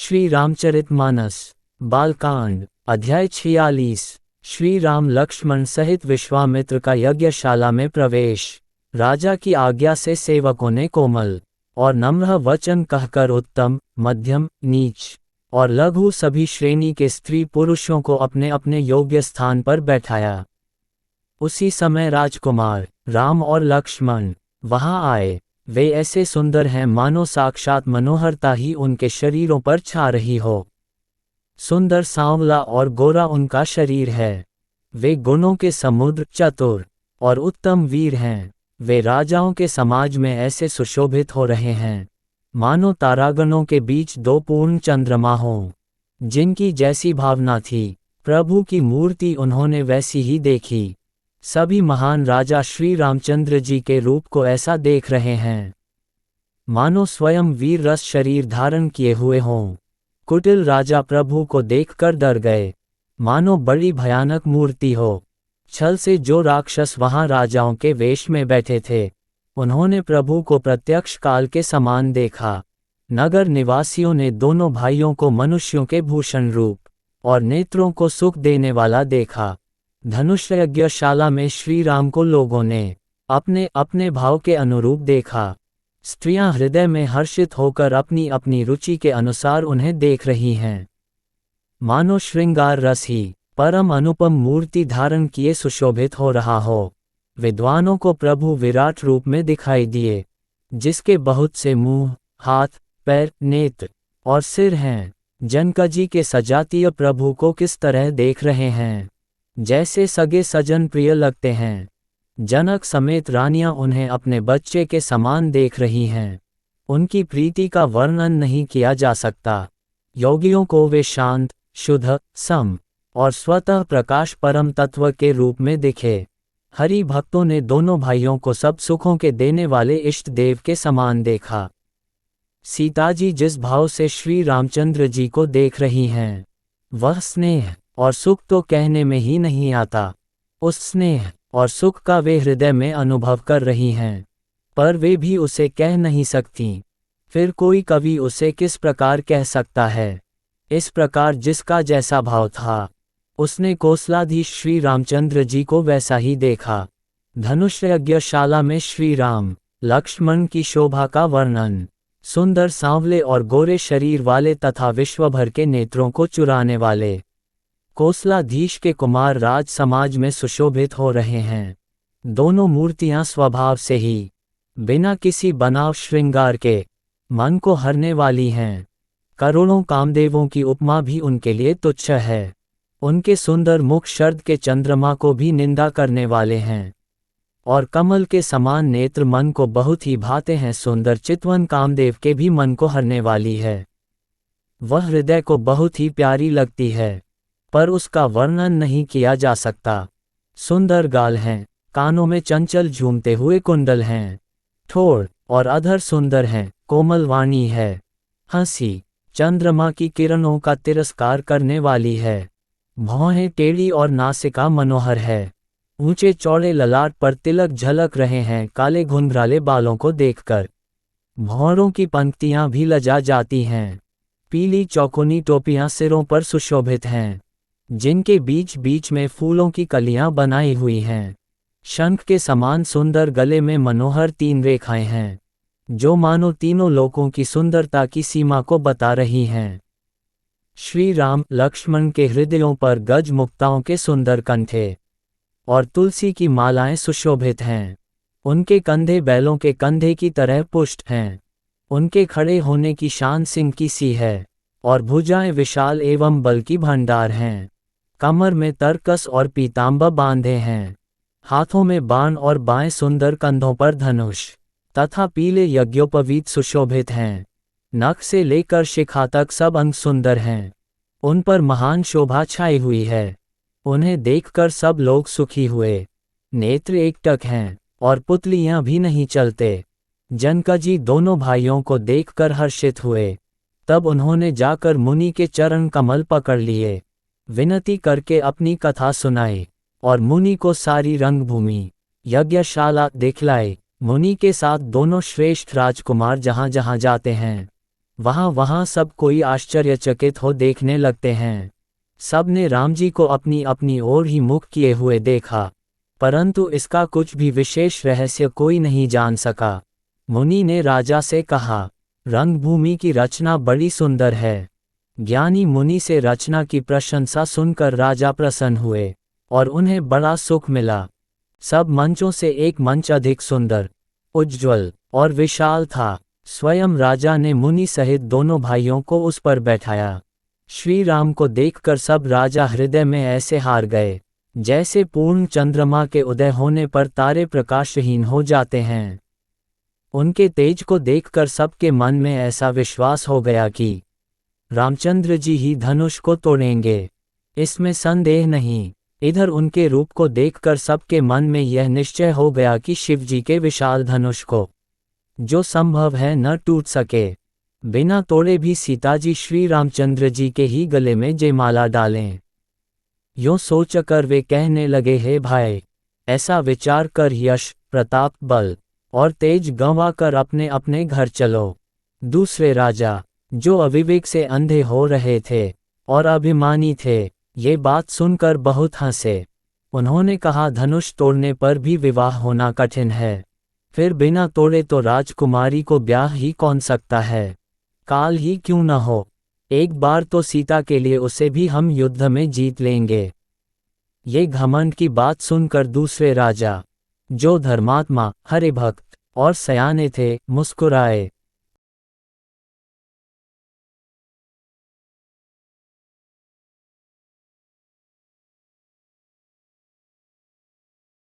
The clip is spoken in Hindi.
श्री रामचरितमानस बालकांड अध्याय 46। श्री राम लक्ष्मण सहित विश्वामित्र का यज्ञशाला में प्रवेश। राजा की आज्ञा से सेवकों ने कोमल और नम्र वचन कहकर उत्तम, मध्यम, नीच और लघु सभी श्रेणी के स्त्री पुरुषों को अपने अपने योग्य स्थान पर बैठाया। उसी समय राजकुमार राम और लक्ष्मण वहां आए। वे ऐसे सुंदर हैं मानो साक्षात मनोहरता ही उनके शरीरों पर छा रही हो। सुंदर सांवला और गोरा उनका शरीर है। वे गुणों के समुद्र, चतुर और उत्तम वीर हैं। वे राजाओं के समाज में ऐसे सुशोभित हो रहे हैं मानो तारागणों के बीच दो पूर्ण चंद्रमा हों। जिनकी जैसी भावना थी, प्रभु की मूर्ति उन्होंने वैसी ही देखी। सभी महान राजा श्री रामचंद्र जी के रूप को ऐसा देख रहे हैं मानो स्वयं वीर रस शरीर धारण किए हुए हों। कुटिल राजा प्रभु को देखकर डर गए, मानो बड़ी भयानक मूर्ति हो। छल से जो राक्षस वहां राजाओं के वेश में बैठे थे, उन्होंने प्रभु को प्रत्यक्ष काल के समान देखा। नगर निवासियों ने दोनों भाइयों को मनुष्यों के भूषण रूप और नेत्रों को सुख देने वाला देखा। धनुष यज्ञशाला में श्री राम को लोगों ने अपने अपने भाव के अनुरूप देखा। स्त्रियां हृदय में हर्षित होकर अपनी अपनी रुचि के अनुसार उन्हें देख रही हैं। मानो श्रृंगार रस ही परम अनुपम मूर्ति धारण किए सुशोभित हो रहा हो। विद्वानों को प्रभु विराट रूप में दिखाई दिए, जिसके बहुत से मुंह, हाथ, पैर, नेत्र और सिर हैं। जनकजी के सजातीय प्रभु को किस तरह देख रहे हैं, जैसे सगे सजन प्रिय लगते हैं। जनक समेत रानियां उन्हें अपने बच्चे के समान देख रही हैं। उनकी प्रीति का वर्णन नहीं किया जा सकता। योगियों को वे शांत, शुद्ध, सम और स्वतः प्रकाश परम तत्व के रूप में दिखे। हरि भक्तों ने दोनों भाइयों को सब सुखों के देने वाले इष्ट देव के समान देखा। सीता जी जिस भाव से श्री रामचंद्र जी को देख रही हैं, वह स्नेह और सुख तो कहने में ही नहीं आता। उस स्नेह और सुख का वे हृदय में अनुभव कर रही हैं, पर वे भी उसे कह नहीं सकती। फिर कोई कवि उसे किस प्रकार कह सकता है। इस प्रकार जिसका जैसा भाव था, उसने कौशलाधीश श्री रामचंद्र जी को वैसा ही देखा। धनुष यज्ञशाला में श्री राम लक्ष्मण की शोभा का वर्णन। सुंदर सांवले और गोरे शरीर वाले तथा विश्वभर के नेत्रों को चुराने वाले कौशलाधीश के कुमार राज समाज में सुशोभित हो रहे हैं। दोनों मूर्तियां स्वभाव से ही, बिना किसी बनाव श्रृंगार के, मन को हरने वाली हैं। करोड़ों कामदेवों की उपमा भी उनके लिए तुच्छ है। उनके सुंदर मुख शरद के चंद्रमा को भी निंदा करने वाले हैं, और कमल के समान नेत्र मन को बहुत ही भाते हैं। सुंदर चितवन कामदेव के भी मन को हरने वाली है। वह हृदय को बहुत ही प्यारी लगती है, पर उसका वर्णन नहीं किया जा सकता। सुंदर गाल हैं, कानों में चंचल झूमते हुए कुंडल हैं, ठोर और अधर सुंदर हैं, कोमल वाणी है। हंसी चंद्रमा की किरणों का तिरस्कार करने वाली है। भौहें टेढ़ी और नासिका मनोहर है। ऊंचे चौड़े ललाट पर तिलक झलक रहे हैं। काले घुंघराले बालों को देखकर भौरों की पंक्तियां भी लजा जाती हैं। पीली चौकोनी टोपियां सिरों पर सुशोभित हैं, जिनके बीच बीच में फूलों की कलियां बनाई हुई हैं। शंख के समान सुंदर गले में मनोहर 3 रेखाएं हैं, जो मानो तीनों लोकों की सुंदरता की सीमा को बता रही हैं। श्री राम लक्ष्मण के हृदयों पर गज मुक्ताओं के सुंदर कंठे और तुलसी की मालाएं सुशोभित हैं। उनके कंधे बैलों के कंधे की तरह पुष्ट हैं। उनके खड़े होने की शान सिंह की सी है, और भुजाएं विशाल एवं बल की भंडार हैं। कमर में तरकस और पीतांबर बांधे हैं। हाथों में बाण और बाएं सुंदर कंधों पर धनुष तथा पीले यज्ञोपवीत सुशोभित हैं। नख से लेकर शिखा तक सब अंग सुंदर हैं। उन पर महान शोभा छाई हुई है। उन्हें देखकर सब लोग सुखी हुए। नेत्र एकटक हैं और पुतलियां भी नहीं चलते। जनकजी दोनों भाइयों को देखकर हर्षित हुए। तब उन्होंने जाकर मुनि के चरण कमल पकड़ लिए, विनती करके अपनी कथा सुनाई और मुनि को सारी रंगभूमि यज्ञशाला दिखलाई। मुनि के साथ दोनों श्रेष्ठ राजकुमार जहां जहां जाते हैं, वहाँ सब कोई आश्चर्यचकित हो देखने लगते हैं। सब ने राम जी को अपनी अपनी ओर ही मुख किए हुए देखा, परंतु इसका कुछ भी विशेष रहस्य कोई नहीं जान सका। मुनि ने राजा से कहा, रंगभूमि की रचना बड़ी सुंदर है। ज्ञानी मुनि से रचना की प्रशंसा सुनकर राजा प्रसन्न हुए और उन्हें बड़ा सुख मिला। सब मंचों से एक मंच अधिक सुंदर, उज्ज्वल और विशाल था। स्वयं राजा ने मुनि सहित दोनों भाइयों को उस पर बैठाया। श्री राम को देखकर सब राजा हृदय में ऐसे हार गए, जैसे पूर्ण चंद्रमा के उदय होने पर तारे प्रकाशहीन हो जाते हैं। उनके तेज को देखकर सबके मन में ऐसा विश्वास हो गया कि रामचंद्र जी ही धनुष को तोड़ेंगे, इसमें संदेह नहीं। इधर उनके रूप को देखकर सबके मन में यह निश्चय हो गया कि शिवजी के विशाल धनुष को, जो संभव है न टूट सके, बिना तोड़े भी सीताजी श्री रामचंद्र जी के ही गले में जयमाला डालें। यूं सोचकर वे कहने लगे, हे भाई, ऐसा विचार कर यश, प्रताप, बल और तेज गंवा कर अपने अपने घर चलो। दूसरे राजा, जो अविवेक से अंधे हो रहे थे और अभिमानी थे, ये बात सुनकर बहुत हंसे। उन्होंने कहा, धनुष तोड़ने पर भी विवाह होना कठिन है, फिर बिना तोड़े तो राजकुमारी को ब्याह ही कौन सकता है। काल ही क्यों न हो, एक बार तो सीता के लिए उसे भी हम युद्ध में जीत लेंगे। ये घमंड की बात सुनकर दूसरे राजा, जो धर्मात्मा, हरिभक्त और सयाने थे, मुस्कुराए